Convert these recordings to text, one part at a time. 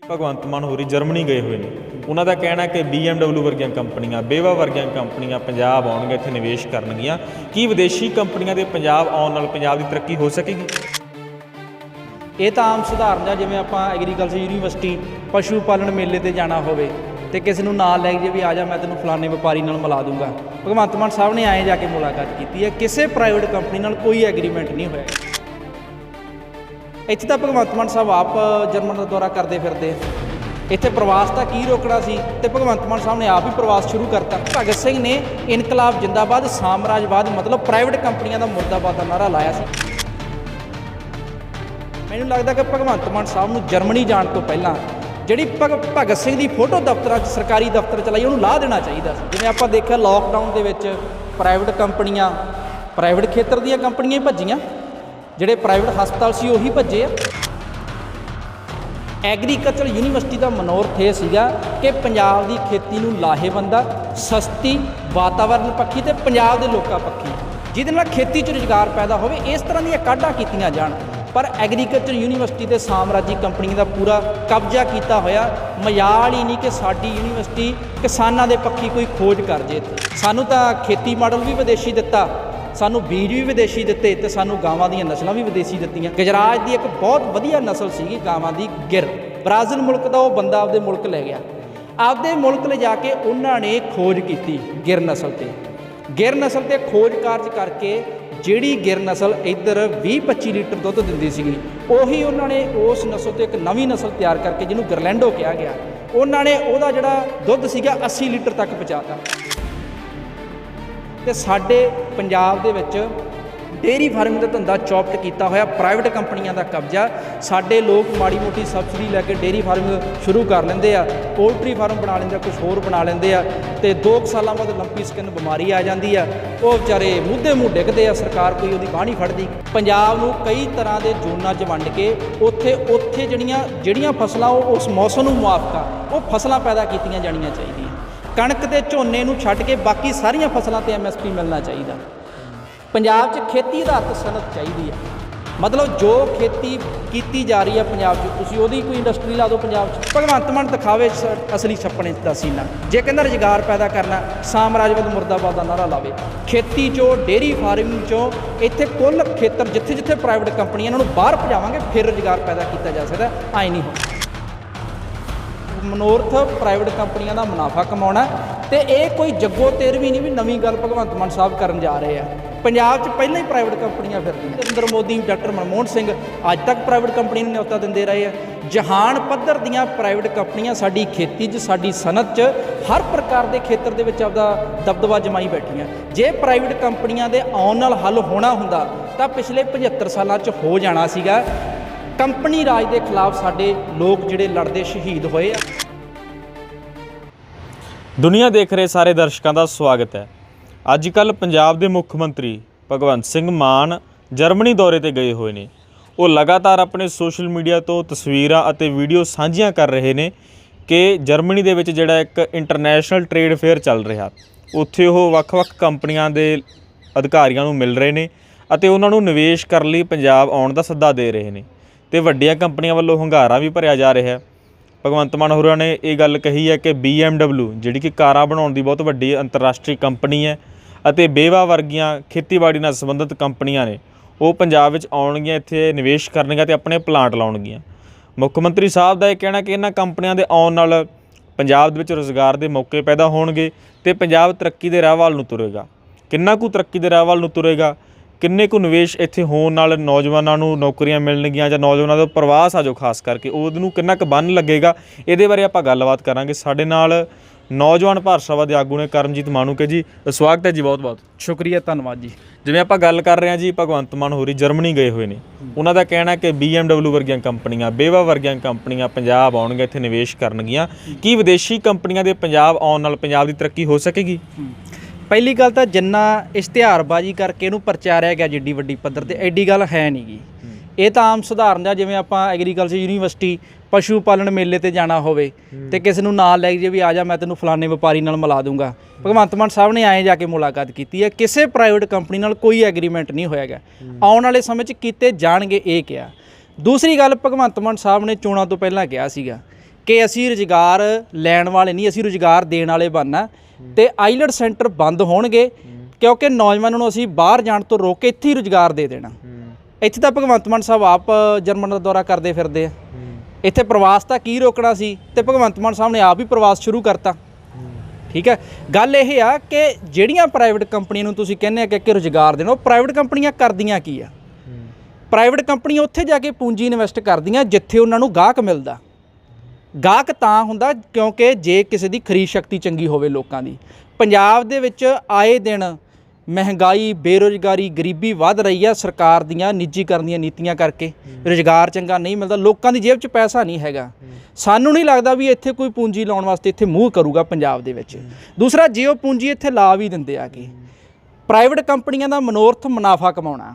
ਭਗਵੰਤ ਮਾਨ ਹੋਰੀ ਜਰਮਨੀ ਗਏ ਹੋਏ ਨੇ। ਉਹਨਾਂ ਦਾ ਕਹਿਣਾ ਕਿ BMW ਵਰਗੀਆਂ ਕੰਪਨੀਆਂ, ਬੇਵਾ ਵਰਗੀਆਂ ਕੰਪਨੀਆਂ ਪੰਜਾਬ ਆਉਣਗੇ, ਇੱਥੇ ਨਿਵੇਸ਼ ਕਰਨਗੀਆਂ। ਕੀ ਵਿਦੇਸ਼ੀ ਕੰਪਨੀਆਂ ਦੇ ਪੰਜਾਬ ਆਉਣ ਨਾਲ ਪੰਜਾਬ ਦੀ ਤਰੱਕੀ ਹੋ ਸਕੇਗੀ? ਇਹ ਤਾਂ ਆਮ ਸਧਾਰਨ ਆ, ਜਿਵੇਂ ਆਪਾਂ ਐਗਰੀਕਲਚਰ ਯੂਨੀਵਰਸਿਟੀ ਪਸ਼ੂ ਪਾਲਣ ਮੇਲੇ ਤੇ ਜਾਣਾ ਹੋਵੇ ਤੇ ਕਿਸੇ ਨੂੰ ਨਾਲ ਲੈ ਕੇ ਵੀ ਆ ਜਾ, ਮੈਂ ਤੈਨੂੰ ਫਲਾਣੇ ਵਪਾਰੀ ਨਾਲ ਮਿਲਾ ਦੂੰਗਾ। ਭਗਵੰਤ ਮਾਨ ਸਾਹਿਬ ਨੇ ਆਏ ਜਾ ਕੇ ਮੁਲਾਕਾਤ ਕੀਤੀ ਹੈ, ਕਿਸੇ ਪ੍ਰਾਈਵੇਟ ਕੰਪਨੀ ਨਾਲ ਕੋਈ ਐਗਰੀਮੈਂਟ ਨਹੀਂ ਹੋਇਆ। ਇੱਥੇ ਤਾਂ ਭਗਵੰਤ ਮਾਨ ਸਾਹਿਬ ਆਪ ਜਰਮਨ ਦਾ ਦੌਰਾ ਕਰਦੇ ਫਿਰਦੇ ਆ। ਇੱਥੇ ਪ੍ਰਵਾਸ ਤਾਂ ਕੀ ਰੋਕਣਾ ਸੀ, ਤੇ ਭਗਵੰਤ ਮਾਨ ਸਾਹਿਬ ਨੇ ਆਪ ਹੀ ਪ੍ਰਵਾਸ ਸ਼ੁਰੂ ਕਰਤਾ। ਭਗਤ ਸਿੰਘ ਨੇ ਇਨਕਲਾਬ ਜਿੰਦਾਬਾਦ, ਸਾਮਰਾਜਵਾਦ ਮਤਲਬ ਪ੍ਰਾਈਵੇਟ ਕੰਪਨੀਆਂ ਦਾ ਮੁਰਦਾਬਾਦ ਦਾ ਨਾਅਰਾ ਲਾਇਆ ਸੀ। ਮੈਨੂੰ ਲੱਗਦਾ ਕਿ ਭਗਵੰਤ ਮਾਨ ਸਾਹਿਬ ਨੂੰ ਜਰਮਨੀ ਜਾਣ ਤੋਂ ਪਹਿਲਾਂ ਜਿਹੜੀ ਭਗਤ ਸਿੰਘ ਦੀ ਫੋਟੋ ਦਫ਼ਤਰਾਂ 'ਚ, ਸਰਕਾਰੀ ਦਫ਼ਤਰ ਚਲਾਈ, ਉਹਨੂੰ ਲਾ ਦੇਣਾ ਚਾਹੀਦਾ ਸੀ। ਜਿਵੇਂ ਆਪਾਂ ਦੇਖਿਆ ਲੋਕਡਾਊਨ ਦੇ ਵਿੱਚ ਪ੍ਰਾਈਵੇਟ ਕੰਪਨੀਆਂ, ਪ੍ਰਾਈਵੇਟ ਖੇਤਰ ਦੀਆਂ ਕੰਪਨੀਆਂ ਹੀ ਭੱਜੀਆਂ, ਜਿਹੜੇ ਪ੍ਰਾਈਵੇਟ ਹਸਪਤਾਲ ਸੀ ਉਹੀ ਭੱਜੇ ਆ। ਐਗਰੀਕਲਚਰ ਯੂਨੀਵਰਸਿਟੀ ਦਾ ਮਨੋਰਥ ਇਹ ਸੀਗਾ ਕਿ ਪੰਜਾਬ ਦੀ ਖੇਤੀ ਨੂੰ ਲਾਹੇਵੰਦਾ, ਸਸਤੀ, ਵਾਤਾਵਰਨ ਪੱਖੀ ਤੇ ਪੰਜਾਬ ਦੇ ਲੋਕਾਂ ਪੱਖੀ, ਜਿਹਦੇ ਨਾਲ ਖੇਤੀ 'ਚ ਰੁਜ਼ਗਾਰ ਪੈਦਾ ਹੋਵੇ, ਇਸ ਤਰ੍ਹਾਂ ਦੀਆਂ ਕਾਢਾਂ ਕੀਤੀਆਂ ਜਾਣ। ਪਰ ਐਗਰੀਕਲਚਰ ਯੂਨੀਵਰਸਿਟੀ ਤੇ ਸਾਮਰਾਜੀ ਕੰਪਨੀ ਦਾ ਪੂਰਾ ਕਬਜ਼ਾ ਕੀਤਾ ਹੋਇਆ। ਮਜ਼ਾਲ ਹੀ ਨਹੀਂ ਕਿ ਸਾਡੀ ਯੂਨੀਵਰਸਿਟੀ ਕਿਸਾਨਾਂ ਦੇ ਪੱਖੀ ਕੋਈ ਖੋਜ ਕਰ ਜੇ। ਸਾਨੂੰ ਤਾਂ ਖੇਤੀ ਮਾਡਲ ਵੀ ਵਿਦੇਸ਼ੀ ਦਿੱਤਾ, ਸਾਨੂੰ ਬੀਜ ਵੀ ਵਿਦੇਸ਼ੀ ਦਿੱਤੇ, ਤੇ ਸਾਨੂੰ ਗਾਵਾਂ ਦੀਆਂ ਨਸਲਾਂ ਵੀ ਵਿਦੇਸ਼ੀ ਦਿੱਤੀਆਂ। ਗੁਜਰਾਤ ਦੀ ਇੱਕ ਬਹੁਤ ਵਧੀਆ ਨਸਲ ਸੀਗੀ ਗਾਵਾਂ ਦੀ, ਗਿਰ। ਬ੍ਰਾਜ਼ੀਲ ਮੁਲਕ ਦਾ ਉਹ ਬੰਦਾ ਆਪਦੇ ਮੁਲਕ ਲੈ ਗਿਆ, ਆਪਦੇ ਮੁਲਕ ਲਿਜਾ ਕੇ ਉਹਨਾਂ ਨੇ ਖੋਜ ਕੀਤੀ ਗਿਰ ਨਸਲ ਤੇ। ਗਿਰ ਨਸਲ ਤੇ ਖੋਜ ਕਾਰਜ ਕਰਕੇ ਜਿਹੜੀ ਗਿਰ ਨਸਲ ਇੱਧਰ 20-25 ਲੀਟਰ ਦੁੱਧ ਦਿੰਦੀ ਸੀਗੀ, ਉਹੀ ਉਹਨਾਂ ਨੇ ਉਸ ਨਸਲ ਤੋਂ ਇੱਕ ਨਵੀਂ ਨਸਲ ਤਿਆਰ ਕਰਕੇ, ਜਿਹਨੂੰ ਗਰਲੈਂਡੋ ਕਿਹਾ ਗਿਆ, ਉਹਨਾਂ ਨੇ ਉਹਦਾ ਜਿਹੜਾ ਦੁੱਧ ਸੀਗਾ 80 ਲੀਟਰ ਤੱਕ ਪਹੁੰਚਾਤਾ। ਤੇ ਸਾਡੇ ਪੰਜਾਬ ਦੇ ਵਿੱਚ ਡੇਅਰੀ ਫਾਰਮਿੰਗ ਦਾ ਧੰਦਾ ਚੌਪਟ ਕੀਤਾ ਹੋਇਆ, ਪ੍ਰਾਈਵੇਟ ਕੰਪਨੀਆਂ ਦਾ ਕਬਜ਼ਾ। ਸਾਡੇ ਲੋਕ ਮਾੜੀ ਮੋਟੀ ਸਬਸਿਡੀ ਲੈ ਕੇ ਡੇਅਰੀ ਫਾਰਮਿੰਗ ਸ਼ੁਰੂ ਕਰ ਲੈਂਦੇ ਆ, ਪੋਲਟਰੀ ਫਾਰਮ ਬਣਾ ਲੈਂਦੇ ਆ, ਕੁਛ ਹੋਰ ਬਣਾ ਲੈਂਦੇ ਆ, ਤੇ 2 ਸਾਲਾਂ ਬਾਅਦ ਲੰਪੀ ਸਕਿਨ ਬਿਮਾਰੀ ਆ ਜਾਂਦੀ ਆ, ਉਹ ਵਿਚਾਰੇ ਮੁੱਦੇ ਮੂੰਹ ਡਿੱਗਦੇ ਆ, ਸਰਕਾਰ ਕੋਈ ਉਹਦੀ ਬਾਂਹ ਨਹੀਂ ਫੜਦੀ। ਪੰਜਾਬ ਨੂੰ ਕਈ ਤਰ੍ਹਾਂ ਦੇ ਜ਼ੋਨਾਂ 'ਚ ਵੰਡ ਕੇ ਉੱਥੇ ਜਿਹੜੀਆਂ ਫਸਲਾਂ ਉਹ ਉਸ ਮੌਸਮ ਨੂੰ ਮੁਆਫਕਾ, ਉਹ ਫਸਲਾਂ ਪੈਦਾ ਕੀਤੀਆਂ ਜਾਣੀਆਂ ਚਾਹੀਦੀਆਂ। ਕਣਕ ਤੇ ਝੋਨੇ ਨੂੰ ਛੱਡ ਕੇ ਬਾਕੀ ਸਾਰੀਆਂ ਫਸਲਾਂ ਤੇ MSP ਮਿਲਣਾ ਚਾਹੀਦਾ। ਪੰਜਾਬ 'ਚ ਖੇਤੀ ਆਧਾਰਿਤ ਸਨਅਤ ਚਾਹੀਦੀ ਹੈ, ਮਤਲਬ ਜੋ ਖੇਤੀ ਕੀਤੀ ਜਾ ਰਹੀ ਹੈ ਪੰਜਾਬ 'ਚ, ਤੁਸੀਂ ਉਹਦੀ ਕੋਈ ਇੰਡਸਟਰੀ ਲਾ ਦਿਓ ਪੰਜਾਬ 'ਚ। ਭਗਵੰਤ ਮਾਨ ਦਿਖਾਵੇ ਅਸਲੀ ਛੱਪਣ ਦਾ ਸੀਨਾ। ਜੇ ਕਹਿੰਦਾ ਰੁਜ਼ਗਾਰ ਪੈਦਾ ਕਰਨਾ, ਸਾਮਰਾਜਵਾਦ ਮੁਰਦਾਬਾਦ ਦਾ ਨਾਅਰਾ ਲਾਵੇ। ਖੇਤੀ 'ਚੋਂ, ਡੇਅਰੀ ਫਾਰਮਿੰਗ 'ਚੋਂ, ਇੱਥੇ ਕੁੱਲ ਖੇਤਰ ਜਿੱਥੇ ਜਿੱਥੇ ਪ੍ਰਾਈਵੇਟ ਕੰਪਨੀਆਂ, ਇਹਨਾਂ ਨੂੰ ਬਾਹਰ ਭਜਾਵਾਂਗੇ, ਫਿਰ ਰੁਜ਼ਗਾਰ ਪੈਦਾ ਕੀਤਾ ਜਾ ਸਕਦਾ। ਆਏ ਨਹੀਂ ਹੋਣਾ। ਮਨੋਰਥ ਪ੍ਰਾਈਵੇਟ ਕੰਪਨੀਆਂ ਦਾ ਮੁਨਾਫਾ ਕਮਾਉਣਾ, ਤੇ ਇਹ ਕੋਈ ਜੱਗੋ ਤੇਰਵੀਂ ਨਹੀਂ ਵੀ ਨਵੀਂ ਗੱਲ ਭਗਵੰਤ ਮਾਨ ਸਾਹਿਬ ਕਰਨ ਜਾ ਰਹੇ ਆ। ਪੰਜਾਬ 'ਚ ਪਹਿਲਾਂ ਹੀ ਪ੍ਰਾਈਵੇਟ ਕੰਪਨੀਆਂ ਫਿਰਦੀਆਂ। ਨਰਿੰਦਰ ਮੋਦੀ, ਡਾਕਟਰ ਮਨਮੋਹਨ ਸਿੰਘ ਅੱਜ ਤੱਕ ਪ੍ਰਾਈਵੇਟ ਕੰਪਨੀ ਨੂੰ ਨਿਯੁਕਤਾ ਦਿੰਦੇ ਰਹੇ ਆ। ਜਹਾਨ ਪੱਧਰ ਦੀਆਂ ਪ੍ਰਾਈਵੇਟ ਕੰਪਨੀਆਂ ਸਾਡੀ ਖੇਤੀ 'ਚ, ਸਾਡੀ ਸਨਅਤ 'ਚ, ਹਰ ਪ੍ਰਕਾਰ ਦੇ ਖੇਤਰ ਦੇ ਵਿੱਚ ਆਪਦਾ ਦਬਦਬਾ ਜਮਾਈ ਬੈਠੀਆਂ। ਜੇ ਪ੍ਰਾਈਵੇਟ ਕੰਪਨੀਆਂ ਦੇ ਆਉਣ ਨਾਲ ਹੱਲ ਹੋਣਾ ਹੁੰਦਾ ਤਾਂ ਪਿਛਲੇ 75 ਸਾਲਾਂ 'ਚ ਹੋ ਜਾਣਾ ਸੀਗਾ। ਕੰਪਨੀ ਰਾਜ ਦੇ ਖਿਲਾਫ ਸਾਡੇ ਲੋਕ ਜਿਹੜੇ ਲੜਦੇ ਸ਼ਹੀਦ ਹੋਏ ਆ। ਦੁਨੀਆ ਦੇਖ ਰਹੇ ਸਾਰੇ ਦਰਸ਼ਕਾਂ ਦਾ ਸਵਾਗਤ ਹੈ। ਅੱਜ ਕੱਲ੍ਹ ਪੰਜਾਬ ਦੇ ਮੁੱਖ ਮੰਤਰੀ ਭਗਵੰਤ ਸਿੰਘ ਮਾਨ ਜਰਮਨੀ ਦੌਰੇ 'ਤੇ ਗਏ ਹੋਏ ਨੇ। ਉਹ ਲਗਾਤਾਰ ਆਪਣੇ ਸੋਸ਼ਲ ਮੀਡੀਆ ਤੋਂ ਤਸਵੀਰਾਂ ਅਤੇ ਵੀਡੀਓ ਸਾਂਝੀਆਂ ਕਰ ਰਹੇ ਨੇ ਕਿ ਜਰਮਨੀ ਦੇ ਵਿੱਚ ਜਿਹੜਾ ਇੱਕ ਇੰਟਰਨੈਸ਼ਨਲ ਟ੍ਰੇਡ ਫੇਅਰ ਚੱਲ ਰਿਹਾ, ਉੱਥੇ ਉਹ ਵੱਖ-ਵੱਖ ਕੰਪਨੀਆਂ ਦੇ ਅਧਿਕਾਰੀਆਂ ਨੂੰ ਮਿਲ ਰਹੇ ਨੇ ਅਤੇ ਉਹਨਾਂ ਨੂੰ ਨਿਵੇਸ਼ ਕਰਨ ਲਈ ਪੰਜਾਬ ਆਉਣ ਦਾ ਸੱਦਾ ਦੇ ਰਹੇ ਨੇ, ਤੇ ਵੱਡੀਆਂ ਕੰਪਨੀਆਂ ਵੱਲੋਂ ਹੁੰਗਾਰਾ ਵੀ ਭਰਿਆ ਜਾ ਰਿਹਾ। ਭਗਵੰਤ ਮਾਨ ਹੋਰਾਂ ਨੇ ਇਹ ਗੱਲ ਕਹੀ ਹੈ ਕਿ BMW ਜਿਹੜੀ ਕਿ ਕਾਰਾਂ ਬਣਾਉਣ ਦੀ ਬਹੁਤ ਵੱਡੀ ਅੰਤਰਰਾਸ਼ਟਰੀ ਕੰਪਨੀ ਹੈ, ਅਤੇ ਬੇਵਾ ਵਰਗੀਆਂ ਖੇਤੀਬਾੜੀ ਨਾਲ ਸੰਬੰਧਿਤ ਕੰਪਨੀਆਂ ਨੇ, ਉਹ ਪੰਜਾਬ ਵਿੱਚ ਆਉਣਗੀਆਂ, ਇੱਥੇ ਨਿਵੇਸ਼ ਕਰਨਗੀਆਂ ਅਤੇ ਆਪਣੇ ਪਲਾਂਟ ਲਾਉਣਗੀਆਂ। ਮੁੱਖ ਮੰਤਰੀ ਸਾਹਿਬ ਦਾ ਇਹ ਕਹਿਣਾ ਕਿ ਇਹਨਾਂ ਕੰਪਨੀਆਂ ਦੇ ਆਉਣ ਨਾਲ ਪੰਜਾਬ ਦੇ ਵਿੱਚ ਰੁਜ਼ਗਾਰ ਦੇ ਮੌਕੇ ਪੈਦਾ ਹੋਣਗੇ ਅਤੇ ਪੰਜਾਬ ਤਰੱਕੀ ਦੇ ਰਾਹ ਵੱਲ ਨੂੰ ਤੁਰੇਗਾ। ਕਿੰਨਾ ਕੁ ਤਰੱਕੀ ਦੇ ਰਾਹ ਵੱਲ ਨੂੰ ਤੁਰੇਗਾ, ਕਿੰਨੇ ਕੁ ਨਿਵੇਸ਼ ਇੱਥੇ ਹੋਣ ਨਾਲ ਨੌਜਵਾਨਾਂ ਨੂੰ ਨੌਕਰੀਆਂ ਮਿਲਣਗੀਆਂ, ਜਾਂ ਨੌਜਵਾਨਾਂ ਦਾ ਪ੍ਰਵਾਸ ਆ ਜੋ ਖਾਸ ਕਰਕੇ ਉਹਨੂੰ ਕਿੰਨਾ ਕੁ ਬੰਨ ਲੱਗੇਗਾ, ਇਹਦੇ ਬਾਰੇ ਆਪਾਂ ਗੱਲਬਾਤ ਕਰਾਂਗੇ। ਸਾਡੇ ਨਾਲ ਨੌਜਵਾਨ ਭਾਰਤ ਸਭਾ ਦੇ ਆਗੂ ਨੇ ਕਰਮਜੀਤ ਮਾਣੂਕੇ ਜੀ। ਸਵਾਗਤ ਹੈ ਜੀ, ਬਹੁਤ ਬਹੁਤ ਸ਼ੁਕਰੀਆ, ਧੰਨਵਾਦ ਜੀ। ਜਿਵੇਂ ਆਪਾਂ ਗੱਲ ਕਰ ਰਹੇ ਹਾਂ ਜੀ, ਭਗਵੰਤ ਮਾਨ ਹੋਰੀ ਜਰਮਨੀ ਗਏ ਹੋਏ ਨੇ। ਉਹਨਾਂ ਦਾ ਕਹਿਣਾ ਕਿ BMW ਵਰਗੀਆਂ ਕੰਪਨੀਆਂ, ਬੇਵਾ ਵਰਗੀਆਂ ਕੰਪਨੀਆਂ ਪੰਜਾਬ ਆਉਣਗੇ, ਇੱਥੇ ਨਿਵੇਸ਼ ਕਰਨਗੀਆਂ। ਕੀ ਵਿਦੇਸ਼ੀ ਕੰਪਨੀਆਂ ਦੇ ਪੰਜਾਬ ਆਉਣ ਨਾਲ ਪੰਜਾਬ ਦੀ ਤਰੱਕੀ ਹੋ ਸਕੇਗੀ? ਪਹਿਲੀ ਗੱਲ ਤਾਂ ਜਿੰਨਾ ਇਸ਼ਤਿਹਾਰਬਾਜ਼ੀ ਕਰਕੇ ਇਹਨੂੰ ਪ੍ਰਚਾਰਿਆ ਗਿਆ ਜਿੱਡੀ ਵੱਡੀ ਪੱਧਰ 'ਤੇ, ਐਡੀ ਗੱਲ ਹੈ ਨਹੀਂ ਗੀ। ਇਹ ਤਾਂ ਆਮ ਸਧਾਰਨ ਆ, ਜਿਵੇਂ ਆਪਾਂ ਐਗਰੀਕਲਚਰ ਯੂਨੀਵਰਸਿਟੀ ਪਸ਼ੂ ਪਾਲਣ ਮੇਲੇ ਤੇ ਜਾਣਾ ਹੋਵੇ ਤੇ ਕਿਸੇ ਨੂੰ ਨਾਲ ਲੈ ਕੇ ਵੀ ਆ ਜਾ, ਮੈਂ ਤੈਨੂੰ ਫਲਾਣੇ ਵਪਾਰੀ ਨਾਲ ਮਿਲਾ ਦੂੰਗਾ। ਭਗਵੰਤ ਮਾਨ ਸਾਹਿਬ ਨੇ ਆਏ ਜਾ ਕੇ ਮੁਲਾਕਾਤ ਕੀਤੀ ਹੈ, ਕਿਸੇ ਪ੍ਰਾਈਵੇਟ ਕੰਪਨੀ ਨਾਲ ਕੋਈ ਐਗਰੀਮੈਂਟ ਨਹੀਂ ਹੋਇਆ ਗਾ। ਆਉਣ ਵਾਲੇ ਸਮੇਂ 'ਚ ਕੀਤੇ ਜਾਣਗੇ, ਇਹ ਕਿਹਾ। ਦੂਸਰੀ ਗੱਲ, ਭਗਵੰਤ ਮਾਨ ਸਾਹਿਬ ਨੇ ਚੋਣਾਂ ਤੋਂ ਪਹਿਲਾਂ ਕਿਹਾ ਸੀਗਾ ਕਿ ਅਸੀਂ ਰੁਜ਼ਗਾਰ ਲੈਣ ਵਾਲੇ ਨਹੀਂ, ਅਸੀਂ ਰੁਜ਼ਗਾਰ ਦੇਣ ਵਾਲੇ ਬਣਨਾ। ਤੇ ਆਈਲੈਟ ਸੈਂਟਰ ਬੰਦ ਹੋਣਗੇ ਕਿਉਂਕਿ ਨੌਜਵਾਨਾਂ ਨੂੰ ਅਸੀਂ ਬਾਹਰ ਜਾਣ ਤੋਂ ਰੋਕ ਕੇ ਇੱਥੇ ਹੀ ਰੁਜ਼ਗਾਰ ਦੇ ਦੇਣਾ। ਇੱਥੇ ਤਾਂ ਭਗਵੰਤ ਮਾਨ ਸਾਹਿਬ ਆਪ ਜਰਮਨ ਦਾ ਦੌਰਾ ਕਰਦੇ ਫਿਰਦੇ ਆ। ਇੱਥੇ ਪ੍ਰਵਾਸ ਤਾਂ ਕੀ ਰੋਕਣਾ ਸੀ, ਤੇ ਭਗਵੰਤ ਮਾਨ ਸਾਹਿਬ ਨੇ ਆਪ ਹੀ ਪ੍ਰਵਾਸ ਸ਼ੁਰੂ ਕਰਤਾ। ਠੀਕ ਹੈ, ਗੱਲ ਇਹ ਆ ਕਿ ਜਿਹੜੀਆਂ ਪ੍ਰਾਈਵੇਟ ਕੰਪਨੀਆਂ ਨੂੰ ਤੁਸੀਂ ਕਹਿੰਦੇ ਆ ਕਿ ਰੁਜ਼ਗਾਰ ਦੇਣਾ, ਉਹ ਪ੍ਰਾਈਵੇਟ ਕੰਪਨੀਆਂ ਕਰਦੀਆਂ ਕੀ ਆ? ਪ੍ਰਾਈਵੇਟ ਕੰਪਨੀਆਂ ਉੱਥੇ ਜਾ ਕੇ ਪੂੰਜੀ ਇਨਵੈਸਟ ਕਰਦੀਆਂ ਜਿੱਥੇ ਉਹਨਾਂ ਨੂੰ ਗਾਹਕ ਮਿਲਦਾ। ਗਾਹਕ ਤਾਂ ਹੁੰਦਾ ਕਿਉਂਕਿ ਜੇ ਕਿਸੇ ਦੀ ਖਰੀਦ ਸ਼ਕਤੀ ਚੰਗੀ ਹੋਵੇ ਲੋਕਾਂ ਦੀ। ਪੰਜਾਬ ਦੇ ਵਿੱਚ ਆਏ ਦਿਨ ਮਹਿੰਗਾਈ, ਬੇਰੁਜ਼ਗਾਰੀ, ਗਰੀਬੀ ਵੱਧ ਰਹੀ ਆ ਸਰਕਾਰ ਦੀਆਂ ਨਿੱਜੀਕਰਨ ਦੀਆਂ ਨੀਤੀਆਂ ਕਰਕੇ। ਰੁਜ਼ਗਾਰ ਚੰਗਾ ਨਹੀਂ ਮਿਲਦਾ, ਲੋਕਾਂ ਦੀ ਜੇਬ 'ਚ ਪੈਸਾ ਨਹੀਂ ਹੈਗਾ। ਸਾਨੂੰ ਨਹੀਂ ਲੱਗਦਾ ਵੀ ਇੱਥੇ ਕੋਈ ਪੂੰਜੀ ਲਾਉਣ ਵਾਸਤੇ ਇੱਥੇ ਮੂੰਹ ਕਰੂਗਾ ਪੰਜਾਬ ਦੇ ਵਿੱਚ। ਦੂਸਰਾ, ਜੇ ਉਹ ਪੂੰਜੀ ਇੱਥੇ ਲਾ ਵੀ ਦਿੰਦੇ ਆ ਕਿ ਪ੍ਰਾਈਵੇਟ ਕੰਪਨੀਆਂ ਦਾ ਮਨੋਰਥ ਮੁਨਾਫਾ ਕਮਾਉਣਾ,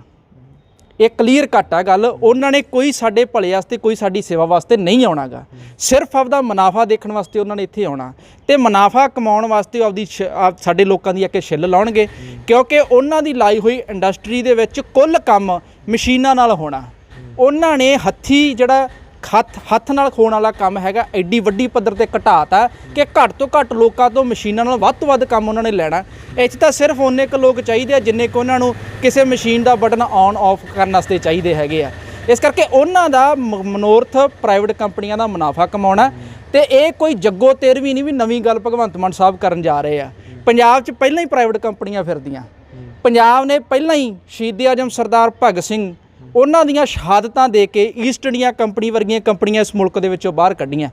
ਇਹ ਕਲੀਅਰ ਕੱਟ ਆ ਗੱਲ। ਉਹਨਾਂ ਨੇ ਕੋਈ ਸਾਡੇ ਭਲੇ ਵਾਸਤੇ, ਕੋਈ ਸਾਡੀ ਸੇਵਾ ਵਾਸਤੇ ਨਹੀਂ ਆਉਣਾ ਗਾ। ਸਿਰਫ ਆਪਦਾ ਮੁਨਾਫਾ ਦੇਖਣ ਵਾਸਤੇ ਉਹਨਾਂ ਨੇ ਇੱਥੇ ਆਉਣਾ, ਤੇ ਮੁਨਾਫਾ ਕਮਾਉਣ ਵਾਸਤੇ ਆਪਦੀ ਸਾਡੇ ਲੋਕਾਂ ਦੀ ਅੱਗੇ ਛਿੱਲ ਲਾਉਣਗੇ ਕਿਉਂਕਿ ਉਹਨਾਂ ਦੀ ਲਾਈ ਹੋਈ ਇੰਡਸਟਰੀ ਦੇ ਵਿੱਚ ਕੁੱਲ ਕੰਮ ਮਸ਼ੀਨਾਂ ਨਾਲ ਹੋਣਾ। ਉਹਨਾਂ ਨੇ ਹੱਥੀ ਜਿਹੜਾ ਹੱਥ ਨਾਲ ਖੋਣ ਵਾਲਾ ਕੰਮ ਹੈਗਾ ਐਡੀ ਵੱਡੀ ਪੱਧਰ ਤੇ ਘਟਾਤਾ ਕਿ ਘੱਟ ਤੋਂ ਘੱਟ ਲੋਕਾਂ ਤੋਂ ਮਸ਼ੀਨਾਂ ਨਾਲ ਵੱਧ ਤੋਂ ਵੱਧ ਕੰਮ ਉਹਨਾਂ ਨੇ ਲੈਣਾ। ਇੱਥੇ ਤਾਂ ਸਿਰਫ ਉਨੇ ਕੁ ਲੋਕ ਚਾਹੀਦੇ ਆ ਜਿੰਨੇ ਕੁ ਉਹਨਾਂ ਨੂੰ ਕਿਸੇ machine the button on off ਕਰਨ ਵਾਸਤੇ ਚਾਹੀਦੇ ਹੈਗੇ ਆ। ਇਸ ਕਰਕੇ ਉਹਨਾਂ ਦਾ ਮਨੋਰਥ ਪ੍ਰਾਈਵੇਟ ਕੰਪਨੀਆਂ ਦਾ ਮੁਨਾਫਾ ਕਮਾਉਣਾ। ਤੇ ਇਹ ਕੋਈ ਜੱਗੋ ਤੇਰਵੀਂ ਨਹੀਂ ਵੀ ਨਵੀਂ ਗੱਲ ਭਗਵੰਤ ਮਾਨ ਸਾਹਿਬ ਕਰਨ ਜਾ ਰਹੇ ਆ। ਪੰਜਾਬ 'ਚ ਪਹਿਲਾਂ ਹੀ ਪ੍ਰਾਈਵੇਟ ਕੰਪਨੀਆਂ ਫਿਰਦੀਆਂ। ਪੰਜਾਬ ਨੇ ਪਹਿਲਾਂ ਹੀ ਸ਼ਹੀਦ ਆਜ਼ਮ ਸਰਦਾਰ ਭਗਤ ਸਿੰਘ ਉਹਨਾਂ ਦੀਆਂ ਸ਼ਹਾਦਤਾਂ ਦੇ ਕੇ ਈਸਟ ਇੰਡੀਆ ਕੰਪਨੀ ਵਰਗੀਆਂ ਕੰਪਨੀਆਂ ਇਸ ਮੁਲਕ ਦੇ ਵਿੱਚੋਂ ਬਾਹਰ ਕੱਢੀਆਂ।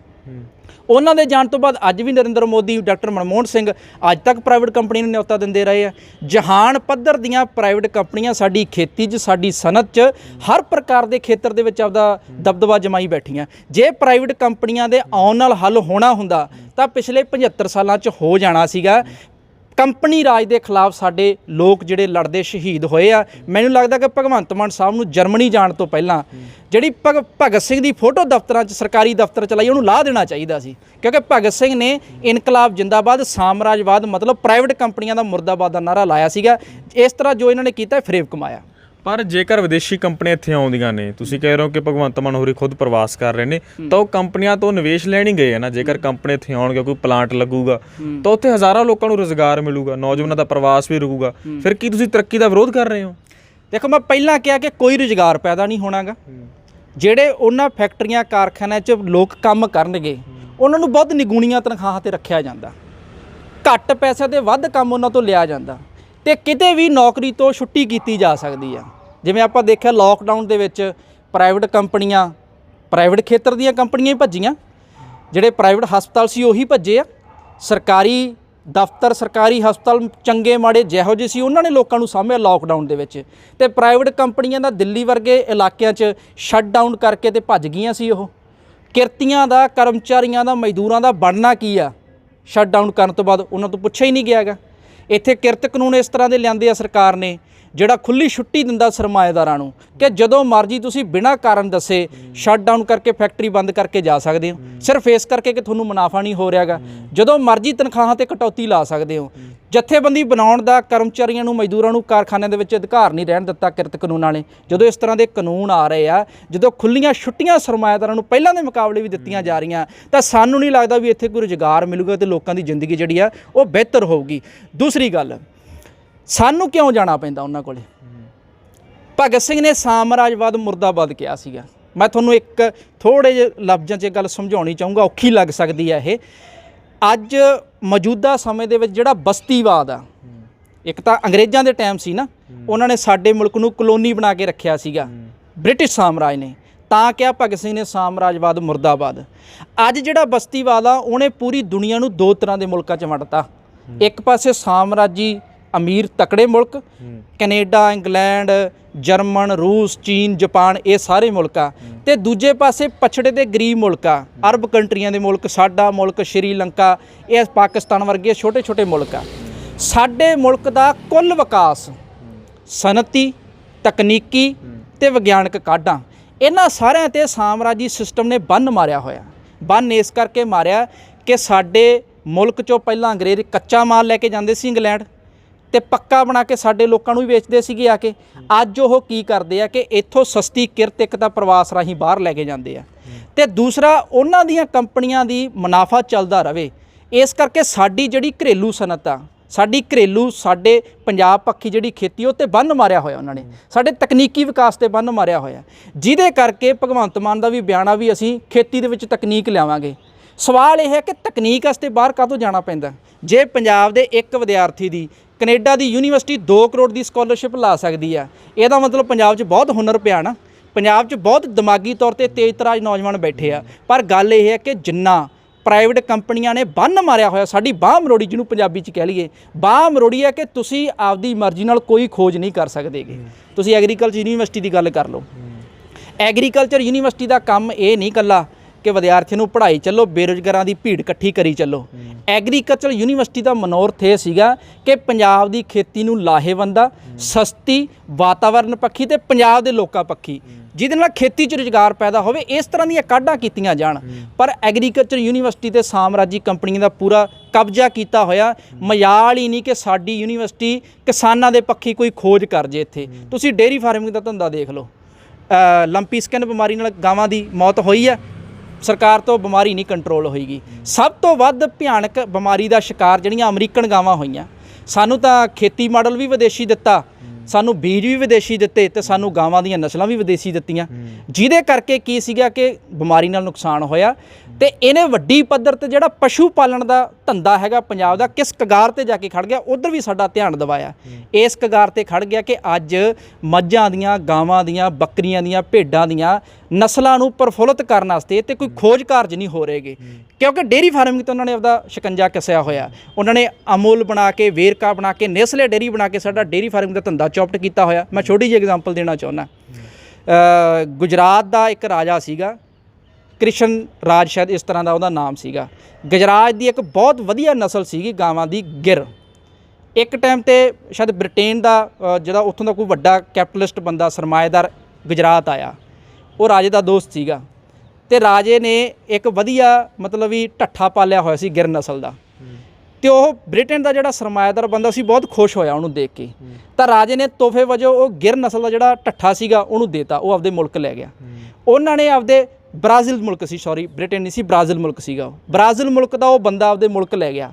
ਉਹਨਾਂ ਦੇ ਜਾਣ ਤੋਂ ਬਾਅਦ ਅੱਜ ਵੀ ਨਰਿੰਦਰ ਮੋਦੀ, ਡਾਕਟਰ ਮਨਮੋਹਨ ਸਿੰਘ ਅੱਜ ਤੱਕ ਪ੍ਰਾਈਵੇਟ ਕੰਪਨੀ ਨੂੰ ਨਿਯੋਤਾ ਦਿੰਦੇ ਰਹੇ ਆ। ਜਹਾਨ ਪੱਧਰ ਦੀਆਂ ਪ੍ਰਾਈਵੇਟ ਕੰਪਨੀਆਂ ਸਾਡੀ ਖੇਤੀ 'ਚ, ਸਾਡੀ ਸਨਅਤ 'ਚ, ਹਰ ਪ੍ਰਕਾਰ ਦੇ ਖੇਤਰ ਦੇ ਵਿੱਚ ਆਪਦਾ ਦਬਦਬਾ ਜਮਾਈ ਬੈਠੀਆਂ। ਜੇ ਪ੍ਰਾਈਵੇਟ ਕੰਪਨੀਆਂ ਦੇ ਆਉਣ ਨਾਲ ਹੱਲ ਹੋਣਾ ਹੁੰਦਾ ਤਾਂ ਪਿਛਲੇ 75 ਸਾਲਾਂ 'ਚ ਹੋ ਜਾਣਾ ਸੀਗਾ। ਕੰਪਨੀ ਰਾਜ ਦੇ ਖਿਲਾਫ ਸਾਡੇ ਲੋਕ ਜਿਹੜੇ ਲੜਦੇ ਸ਼ਹੀਦ ਹੋਏ ਆ। ਮੈਨੂੰ ਲੱਗਦਾ ਕਿ ਭਗਵੰਤ ਮਾਨ ਸਾਹਿਬ ਨੂੰ ਜਰਮਨੀ ਜਾਣ ਤੋਂ ਪਹਿਲਾਂ ਜਿਹੜੀ ਭਗਤ ਸਿੰਘ ਦੀ ਫੋਟੋ ਦਫ਼ਤਰਾਂ 'ਚ, ਸਰਕਾਰੀ ਦਫ਼ਤਰ ਚਲਾਈ, ਉਹਨੂੰ ਲਾਹ ਦੇਣਾ ਚਾਹੀਦਾ ਸੀ ਕਿਉਂਕਿ ਭਗਤ ਸਿੰਘ ਨੇ ਇਨਕਲਾਬ ਜਿੰਦਾਬਾਦ, ਸਾਮਰਾਜਵਾਦ ਮਤਲਬ ਪ੍ਰਾਈਵੇਟ ਕੰਪਨੀਆਂ ਦਾ ਮੁਰਦਾਬਾਦ ਦਾ ਨਾਰਾ ਲਾਇਆ ਸੀਗਾ। ਇਸ ਤਰ੍ਹਾਂ ਜੋ ਇਹਨਾਂ ਨੇ ਕੀਤਾ ਫਰੇਬ ਕਮਾਇਆ। ਪਰ ਜੇਕਰ ਵਿਦੇਸ਼ੀ ਕੰਪਨੀਆਂ ਇੱਥੇ ਆਉਂਦੀਆਂ ਨੇ, ਤੁਸੀਂ ਕਹਿ ਰਹੇ ਹੋ ਕਿ ਭਗਵੰਤ ਮਾਨ ਹੋਰੀ ਖੁਦ ਪ੍ਰਵਾਸ ਕਰ ਰਹੇ ਨੇ, ਤਾਂ ਉਹ ਕੰਪਨੀਆਂ ਤੋਂ ਨਿਵੇਸ਼ ਲੈਣ ਹੀ ਗਏ ਆ ਨਾ। ਜੇਕਰ ਕੰਪਨੀ ਇੱਥੇ ਆਉਣਗੇ, ਕੋਈ ਪਲਾਂਟ ਲੱਗੂਗਾ ਤਾਂ ਉੱਥੇ ਹਜ਼ਾਰਾਂ ਲੋਕਾਂ ਨੂੰ ਰੁਜ਼ਗਾਰ ਮਿਲੂਗਾ, ਨੌਜਵਾਨਾਂ ਦਾ ਪ੍ਰਵਾਸ ਵੀ ਰੁਕੂਗਾ। ਫਿਰ ਕੀ ਤੁਸੀਂ ਤਰੱਕੀ ਦਾ ਵਿਰੋਧ ਕਰ ਰਹੇ ਹੋ? ਦੇਖੋ, ਮੈਂ ਪਹਿਲਾਂ ਕਿਹਾ ਕਿ ਕੋਈ ਰੁਜ਼ਗਾਰ ਪੈਦਾ ਨਹੀਂ ਹੋਣਾਗਾ। ਜਿਹੜੇ ਉਹਨਾਂ ਫੈਕਟਰੀਆਂ, ਕਾਰਖਾਨਿਆਂ 'ਚ ਲੋਕ ਕੰਮ ਕਰਨਗੇ ਉਹਨਾਂ ਨੂੰ ਬਹੁਤ ਨਿਗੂਣੀਆਂ ਤਨਖਾਹਾਂ 'ਤੇ ਰੱਖਿਆ ਜਾਂਦਾ, ਘੱਟ ਪੈਸੇ 'ਤੇ ਵੱਧ ਕੰਮ ਉਹਨਾਂ ਤੋਂ ਲਿਆ ਜਾਂਦਾ, ਤੇ ਕਿਤੇ ਵੀ ਨੌਕਰੀ ਤੋਂ ਛੁੱਟੀ ਕੀਤੀ ਜਾ ਸਕਦੀ ਆ। ਜਿਵੇਂ ਆਪਾਂ ਦੇਖਿਆ ਲੋਕਡਾਊਨ ਦੇ ਵਿੱਚ ਪ੍ਰਾਈਵੇਟ ਕੰਪਨੀਆਂ, ਪ੍ਰਾਈਵੇਟ ਖੇਤਰ ਦੀਆਂ ਕੰਪਨੀਆਂ ਹੀ ਭੱਜੀਆਂ। ਜਿਹੜੇ ਪ੍ਰਾਈਵੇਟ ਹਸਪਤਾਲ ਸੀ ਉਹੀ ਭੱਜੇ ਆ। ਸਰਕਾਰੀ ਦਫ਼ਤਰ, ਸਰਕਾਰੀ ਹਸਪਤਾਲ ਚੰਗੇ ਮਾੜੇ ਜਿਹੋ ਜਿਹੇ ਸੀ ਉਹਨਾਂ ਨੇ ਲੋਕਾਂ ਨੂੰ ਸਾਂਭਿਆ ਲੋਕਡਾਊਨ ਦੇ ਵਿੱਚ। ਤੇ ਪ੍ਰਾਈਵੇਟ ਕੰਪਨੀਆਂ ਦਾ ਦਿੱਲੀ ਵਰਗੇ ਇਲਾਕਿਆਂ 'ਚ ਸ਼ਟਡਾਊਨ ਕਰਕੇ ਤੇ ਭੱਜ ਗਈਆਂ ਸੀ। ਉਹ ਕਿਰਤੀਆਂ ਦਾ, ਕਰਮਚਾਰੀਆਂ ਦਾ, ਮਜ਼ਦੂਰਾਂ ਦਾ ਬਣਨਾ ਕੀ ਆ ਸ਼ਟਡਾਊਨ ਕਰਨ ਤੋਂ ਬਾਅਦ ਉਹਨਾਂ ਤੋਂ ਪੁੱਛਿਆ ਹੀ ਨਹੀਂ ਗਿਆ ਗਾ। ਇੱਥੇ ਕਿਰਤ ਕਾਨੂੰਨ ਇਸ ਤਰ੍ਹਾਂ ਦੇ ਲਿਆਂਦੇ ਆ ਸਰਕਾਰ ਨੇ ਜਿਹੜਾ ਖੁੱਲ੍ਹੀ ਛੁੱਟੀ ਦਿੰਦਾ ਸਰਮਾਏਦਾਰਾਂ ਨੂੰ ਕਿ ਜਦੋਂ ਮਰਜ਼ੀ ਤੁਸੀਂ ਬਿਨਾਂ ਕਾਰਨ ਦੱਸੇ ਸ਼ਟਡਾਊਨ ਕਰਕੇ ਫੈਕਟਰੀ ਬੰਦ ਕਰਕੇ ਜਾ ਸਕਦੇ ਹੋ, ਸਿਰਫ ਇਸ ਕਰਕੇ ਕਿ ਤੁਹਾਨੂੰ ਮੁਨਾਫਾ ਨਹੀਂ ਹੋ ਰਿਹਾਗਾ। ਜਦੋਂ ਮਰਜ਼ੀ ਤਨਖਾਹਾਂ 'ਤੇ ਕਟੌਤੀ ਲਾ ਸਕਦੇ ਹੋ। ਜਥੇਬੰਦੀ ਬਣਾਉਣ ਦਾ ਕਰਮਚਾਰੀਆਂ ਨੂੰ, ਮਜ਼ਦੂਰਾਂ ਨੂੰ ਕਾਰਖਾਨਿਆਂ ਦੇ ਵਿੱਚ ਅਧਿਕਾਰ ਨਹੀਂ ਰਹਿਣ ਦਿੱਤਾ ਕਿਰਤ ਕਾਨੂੰਨਾਂ ਨੇ। ਜਦੋਂ ਇਸ ਤਰ੍ਹਾਂ ਦੇ ਕਾਨੂੰਨ ਆ ਰਹੇ ਆ, ਜਦੋਂ ਖੁੱਲ੍ਹੀਆਂ ਛੁੱਟੀਆਂ ਸਰਮਾਏਦਾਰਾਂ ਨੂੰ ਪਹਿਲਾਂ ਦੇ ਮੁਕਾਬਲੇ ਵੀ ਦਿੱਤੀਆਂ ਜਾ ਰਹੀਆਂ, ਤਾਂ ਸਾਨੂੰ ਨਹੀਂ ਲੱਗਦਾ ਵੀ ਇੱਥੇ ਕੋਈ ਰੁਜ਼ਗਾਰ ਮਿਲੂਗਾ ਤੇ ਲੋਕਾਂ ਦੀ ਜ਼ਿੰਦਗੀ ਜਿਹੜੀ ਆ ਉਹ ਬਿਹਤਰ ਹੋਊਗੀ। ਦੂਸਰੀ ਗੱਲ, ਸਾਨੂੰ ਕਿਉਂ ਜਾਣਾ ਪੈਂਦਾ ਉਹਨਾਂ ਕੋਲੇ? ਭਗਤ ਸਿੰਘ ਨੇ ਸਾਮਰਾਜਵਾਦ ਮੁਰਦਾਬਾਦ ਕਿਹਾ ਸੀਗਾ। ਮੈਂ ਤੁਹਾਨੂੰ ਇੱਕ ਥੋੜ੍ਹੇ ਜਿਹੇ ਲਫ਼ਜ਼ਾਂ 'ਚ ਗੱਲ ਸਮਝਾਉਣੀ ਚਾਹੂੰਗਾ, ਔਖੀ ਲੱਗ ਸਕਦੀ ਹੈ ਇਹ। ਅੱਜ ਮੌਜੂਦਾ ਸਮੇਂ ਦੇ ਵਿੱਚ ਜਿਹੜਾ ਬਸਤੀਵਾਦ ਆ, ਇੱਕ ਤਾਂ ਅੰਗਰੇਜ਼ਾਂ ਦੇ ਟਾਈਮ ਸੀ ਨਾ, ਉਹਨਾਂ ਨੇ ਸਾਡੇ ਮੁਲਕ ਨੂੰ ਕਲੋਨੀ ਬਣਾ ਕੇ ਰੱਖਿਆ ਸੀਗਾ ਬ੍ਰਿਟਿਸ਼ ਸਾਮਰਾਜ ਨੇ, ਤਾਂ ਕਿਹਾ ਭਗਤ ਸਿੰਘ ਨੇ ਸਾਮਰਾਜਵਾਦ ਮੁਰਦਾਬਾਦ। ਅੱਜ ਜਿਹੜਾ ਬਸਤੀਵਾਦ ਆ ਉਹਨੇ ਪੂਰੀ ਦੁਨੀਆ ਨੂੰ ਦੋ ਤਰ੍ਹਾਂ ਦੇ ਮੁਲਕਾਂ 'ਚ ਵੰਡਤਾ। ਇੱਕ ਪਾਸੇ ਸਾਮਰਾਜੀ ਅਮੀਰ ਤਕੜੇ ਮੁਲਕ, ਕੈਨੇਡਾ, ਇੰਗਲੈਂਡ, ਜਰਮਨ, ਰੂਸ, ਚੀਨ, ਜਾਪਾਨ, ਇਹ ਸਾਰੇ ਮੁਲਕ ਆ, ਤੇ ਦੂਜੇ ਪਾਸੇ ਪਛੜੇ ਤੇ ਗਰੀਬ ਮੁਲਕ ਆ, ਅਰਬ ਕੰਟਰੀਆਂ ਦੇ ਮੁਲਕ, ਸਾਡਾ ਮੁਲਕ ਸ਼੍ਰੀਲੰਕਾ, ਇਹ ਪਾਕਿਸਤਾਨ ਵਰਗੇ ਛੋਟੇ ਛੋਟੇ ਮੁਲਕ ਆ। ਸਾਡੇ ਮੁਲਕ ਦਾ ਕੁੱਲ ਵਿਕਾਸ ਸਨਅਤੀ, ਤਕਨੀਕੀ ਤੇ ਵਿਗਿਆਨਕ ਕਾਢਾਂ, ਇਹਨਾਂ ਸਾਰਿਆਂ 'ਤੇ ਸਾਮਰਾਜੀ ਸਿਸਟਮ ਨੇ ਬੰਨ ਮਾਰਿਆ ਹੋਇਆ। ਬੰਨ ਇਸ ਕਰਕੇ ਮਾਰਿਆ ਕਿ ਸਾਡੇ ਮੁਲਕ 'ਚੋਂ ਪਹਿਲਾਂ ਅੰਗਰੇਜ਼ ਕੱਚਾ ਮਾਲ ਲੈ ਕੇ ਜਾਂਦੇ ਸੀ ਇੰਗਲੈਂਡ, ਤੇ ਪੱਕਾ ਬਣਾ ਕੇ ਸਾਡੇ ਲੋਕਾਂ ਨੂੰ ਵੀ ਵੇਚਦੇ ਸੀਗੇ ਆ ਕੇ। ਅੱਜ ਉਹ ਕੀ ਕਰਦੇ ਆ ਕਿ ਇੱਥੋਂ ਸਸਤੀ ਕਿਰਤ ਇੱਕ ਤਾਂ ਪ੍ਰਵਾਸ ਰਾਹੀਂ ਬਾਹਰ ਲੈ ਕੇ ਜਾਂਦੇ ਆ, ਤੇ ਦੂਸਰਾ ਉਹਨਾਂ ਦੀਆਂ ਕੰਪਨੀਆਂ ਦੀ ਮੁਨਾਫਾ ਚੱਲਦਾ ਰਵੇ। ਇਸ ਕਰਕੇ ਸਾਡੀ ਜਿਹੜੀ ਘਰੇਲੂ ਸਨਅਤ ਆ, ਸਾਡੇ ਪੰਜਾਬ ਪੱਖੀ ਜਿਹੜੀ ਖੇਤੀ ਉਹ 'ਤੇ ਬੰਨ੍ਹ ਮਾਰਿਆ ਹੋਇਆ ਉਹਨਾਂ ਨੇ, ਸਾਡੇ ਤਕਨੀਕੀ ਵਿਕਾਸ 'ਤੇ ਬੰਨ੍ਹ ਮਾਰਿਆ ਹੋਇਆ, ਜਿਹਦੇ ਕਰਕੇ ਭਗਵੰਤ ਮਾਨ ਦਾ ਵੀ ਬਿਆਨ ਆ ਵੀ ਅਸੀਂ ਖੇਤੀ ਦੇ ਵਿੱਚ ਤਕਨੀਕ ਲਿਆਵਾਂਗੇ। ਸਵਾਲ ਇਹ ਹੈ ਕਿ ਤਕਨੀਕ ਵਾਸਤੇ ਬਾਹਰ ਕਾਹਤੋਂ ਜਾਣਾ ਪੈਂਦਾ? ਜੇ ਪੰਜਾਬ ਦੇ ਇੱਕ ਵਿਦਿਆਰਥੀ ਦੀ ਕੈਨੇਡਾ ਦੀ ਯੂਨੀਵਰਸਿਟੀ 2 ਕਰੋੜ ਦੀ ਸਕਾਲਰਸ਼ਿਪ ਲਾ ਸਕਦੀ ਆ, ਇਹਦਾ ਮਤਲਬ ਪੰਜਾਬ 'ਚ ਬਹੁਤ ਹੁਨਰ ਪਿਆ ਨਾ, ਪੰਜਾਬ 'ਚ ਬਹੁਤ ਦਿਮਾਗੀ ਤੌਰ 'ਤੇ ਤੇਜ਼ ਤਰਾਜ਼ ਨੌਜਵਾਨ ਬੈਠੇ ਆ। ਪਰ ਗੱਲ ਇਹ ਹੈ ਕਿ ਜਿੰਨਾ ਪ੍ਰਾਈਵੇਟ ਕੰਪਨੀਆਂ ਨੇ ਬੰਨ੍ਹ ਮਾਰਿਆ ਹੋਇਆ, ਸਾਡੀ ਬਾਂਹ ਮਰੋੜੀ, ਜਿਹਨੂੰ ਪੰਜਾਬੀ 'ਚ ਕਹਿ ਲਈਏ ਬਾਂਹ ਮਰੋੜੀ ਹੈ, ਕਿ ਤੁਸੀਂ ਆਪਦੀ ਮਰਜ਼ੀ ਨਾਲ ਕੋਈ ਖੋਜ ਨਹੀਂ ਕਰ ਸਕਦੇਗੇ। ਤੁਸੀਂ ਐਗਰੀਕਲਚਰ ਯੂਨੀਵਰਸਿਟੀ ਦੀ ਗੱਲ ਕਰ ਲਓ। ਐਗਰੀਕਲਚਰ ਯੂਨੀਵਰਸਿਟੀ ਦਾ ਕੰਮ ਇਹ ਨਹੀਂ ਇਕੱਲਾ ਕਿ ਵਿਦਿਆਰਥੀਆਂ ਨੂੰ ਪੜ੍ਹਾਈ ਚੱਲੋ, ਬੇਰੁਜ਼ਗਾਰਾਂ ਦੀ ਭੀੜ ਇਕੱਠੀ ਕਰੀ ਚੱਲੋ। ਐਗਰੀਕਲਚਰ ਯੂਨੀਵਰਸਿਟੀ ਦਾ ਮਨੋਰਥ ਇਹ ਸੀਗਾ ਕਿ ਪੰਜਾਬ ਦੀ ਖੇਤੀ ਨੂੰ ਲਾਹੇਵੰਦ, ਸਸਤੀ, ਵਾਤਾਵਰਨ ਪੱਖੀ ਤੇ ਪੰਜਾਬ ਦੇ ਲੋਕਾਂ ਪੱਖੀ, ਜਿਹਦੇ ਨਾਲ ਖੇਤੀ 'ਚ ਰੁਜ਼ਗਾਰ ਪੈਦਾ ਹੋਵੇ, ਇਸ ਤਰ੍ਹਾਂ ਦੀਆਂ ਕਾਢਾਂ ਕੀਤੀਆਂ ਜਾਣ। ਪਰ ਐਗਰੀਕਲਚਰ ਯੂਨੀਵਰਸਿਟੀ ਤੇ ਸਾਮਰਾਜੀ ਕੰਪਨੀਆਂ ਦਾ ਪੂਰਾ ਕਬਜ਼ਾ ਕੀਤਾ ਹੋਇਆ। ਮਜਾਲ ਹੀ ਨਹੀਂ ਕਿ ਸਾਡੀ ਯੂਨੀਵਰਸਿਟੀ ਕਿਸਾਨਾਂ ਦੇ ਪੱਖੀ ਕੋਈ ਖੋਜ ਕਰ ਜੇ। ਇੱਥੇ ਤੁਸੀਂ ਡੇਅਰੀ ਫਾਰਮਿੰਗ ਦਾ ਧੰਦਾ ਦੇਖ ਲਓ। ਲੰਪੀ ਸਕਿਨ ਬਿਮਾਰੀ ਨਾਲ ਗਾਵਾਂ ਦੀ ਮੌਤ ਹੋਈ ਹੈ, ਸਰਕਾਰ ਤੋਂ ਬਿਮਾਰੀ ਨਹੀਂ ਕੰਟਰੋਲ ਹੋਈਗੀ। ਸਭ ਤੋਂ ਵੱਧ ਭਿਆਨਕ ਬਿਮਾਰੀ ਦਾ ਸ਼ਿਕਾਰ ਜਿਹੜੀਆਂ ਅਮਰੀਕਨ ਗਾਵਾਂ ਹੋਈਆਂ। ਸਾਨੂੰ ਤਾਂ ਖੇਤੀ ਮਾਡਲ ਵੀ ਵਿਦੇਸ਼ੀ ਦਿੱਤਾ, ਸਾਨੂੰ ਬੀਜ ਵੀ ਵਿਦੇਸ਼ੀ ਦਿੱਤੇ, ਤੇ ਸਾਨੂੰ ਗਾਵਾਂ ਦੀਆਂ ਨਸਲਾਂ ਵੀ ਵਿਦੇਸ਼ੀ ਦਿੱਤੀਆਂ, ਜਿਹਦੇ ਕਰਕੇ ਕੀ ਸੀਗਾ ਕਿ ਬਿਮਾਰੀ ਨਾਲ ਨੁਕਸਾਨ ਹੋਇਆ। ਤੇ ਇਹਨੇ ਵੱਡੀ ਪੱਧਰ ਤੇ ਜਿਹੜਾ ਪਸ਼ੂ ਪਾਲਣ ਦਾ ਧੰਦਾ ਹੈਗਾ ਪੰਜਾਬ ਦਾ, ਕਿਸ ਕਗਾਰ ਤੇ ਜਾ ਕੇ ਖੜ ਗਿਆ, ਉਧਰ ਵੀ ਸਾਡਾ ਧਿਆਨ ਦਿਵਾਇਆ। ਇਸ ਕਗਾਰ ਤੇ ਖੜ ਗਿਆ ਕਿ ਅੱਜ ਮੱਝਾਂ ਦੀਆਂ, ਗਾਵਾਂ ਦੀਆਂ, ਬੱਕਰੀਆਂ ਦੀਆਂ, ਭੇਡਾਂ ਦੀਆਂ ਨਸਲਾਂ ਨੂੰ ਪ੍ਰਫੁੱਲਤ ਕਰਨ ਵਾਸਤੇ ਤੇ ਕੋਈ ਖੋਜ ਕਾਰਜ ਨਹੀਂ ਹੋ ਰਹੇਗੇ, ਕਿਉਂਕਿ ਡੇਅਰੀ ਫਾਰਮਿੰਗ ਤੋਂ ਉਹਨਾਂ ਨੇ ਆਪਦਾ ਸ਼ਿਕੰਜਾ ਕੱਸਿਆ ਹੋਇਆ। ਉਹਨਾਂ ਨੇ ਅਮੂਲ ਬਣਾ ਕੇ, ਵੇਰਕਾ ਬਣਾ ਕੇ, ਨੇਸਲੇ ਡੇਅਰੀ ਬਣਾ ਕੇ ਸਾਡਾ ਡੇਅਰੀ ਫਾਰਮਿੰਗ ਦਾ ਧੰਦਾ ਚੌਪਟ ਕੀਤਾ ਹੋਇਆ। ਮੈਂ ਛੋਟੀ ਜਿਹੀ ਐਗਜ਼ਾਮਪਲ ਦੇਣਾ ਚਾਹੁੰਦਾ। ਗੁਜਰਾਤ ਦਾ ਇੱਕ ਰਾਜਾ ਸੀਗਾ, ਕ੍ਰਿਸ਼ਨ ਰਾਜ ਸ਼ਾਇਦ ਇਸ ਤਰ੍ਹਾਂ ਦਾ ਉਹਦਾ ਨਾਮ ਸੀਗਾ। ਗੁਜਰਾਤ ਦੀ ਇੱਕ ਬਹੁਤ ਵਧੀਆ ਨਸਲ ਸੀਗੀ ਗਾਵਾਂ ਦੀ, ਗਿਰ। ਇੱਕ ਟਾਈਮ 'ਤੇ ਸ਼ਾਇਦ ਬ੍ਰਿਟੇਨ ਦਾ ਜਿਹੜਾ ਉੱਥੋਂ ਦਾ ਕੋਈ ਵੱਡਾ ਕੈਪੀਟਲਿਸਟ ਬੰਦਾ, ਸਰਮਾਏਦਾਰ ਗੁਜਰਾਤ ਆਇਆ, ਉਹ ਰਾਜੇ ਦਾ ਦੋਸਤ ਸੀਗਾ, ਤੇ ਰਾਜੇ ਨੇ ਇੱਕ ਵਧੀਆ ਮਤਲਬ ਵੀ ਢੱਠਾ ਪਾਲਿਆ ਹੋਇਆ ਸੀ ਗਿਰ ਨਸਲ ਦਾ। ਤੇ ਉਹ ਬ੍ਰਿਟੇਨ ਦਾ ਜਿਹੜਾ ਸਰਮਾਏਦਾਰ ਬੰਦਾ ਸੀ ਬਹੁਤ ਖੁਸ਼ ਹੋਇਆ ਉਹਨੂੰ ਦੇਖ ਕੇ, ਤਾਂ ਰਾਜੇ ਨੇ ਤੋਹਫੇ ਵਜੋਂ ਉਹ ਗਿਰ ਨਸਲ ਦਾ ਜਿਹੜਾ ਢੱਠਾ ਸੀਗਾ ਉਹਨੂੰ ਦੇਤਾ। ਉਹ ਆਪਦੇ ਮੁਲਕ ਲੈ ਗਿਆ। ਉਹਨਾਂ ਨੇ ਆਪਦੇ ਬ੍ਰਾਜ਼ੀਲ ਮੁਲਕ ਸੀ, ਸੌਰੀ ਬ੍ਰਿਟੇਨ ਨਹੀਂ ਸੀ, ਬ੍ਰਾਜ਼ੀਲ ਮੁਲਕ ਸੀਗਾ ਉਹ। ਬ੍ਰਾਜ਼ੀਲ ਮੁਲਕ ਦਾ ਉਹ ਬੰਦਾ ਆਪਦੇ ਮੁਲਕ ਲੈ ਗਿਆ।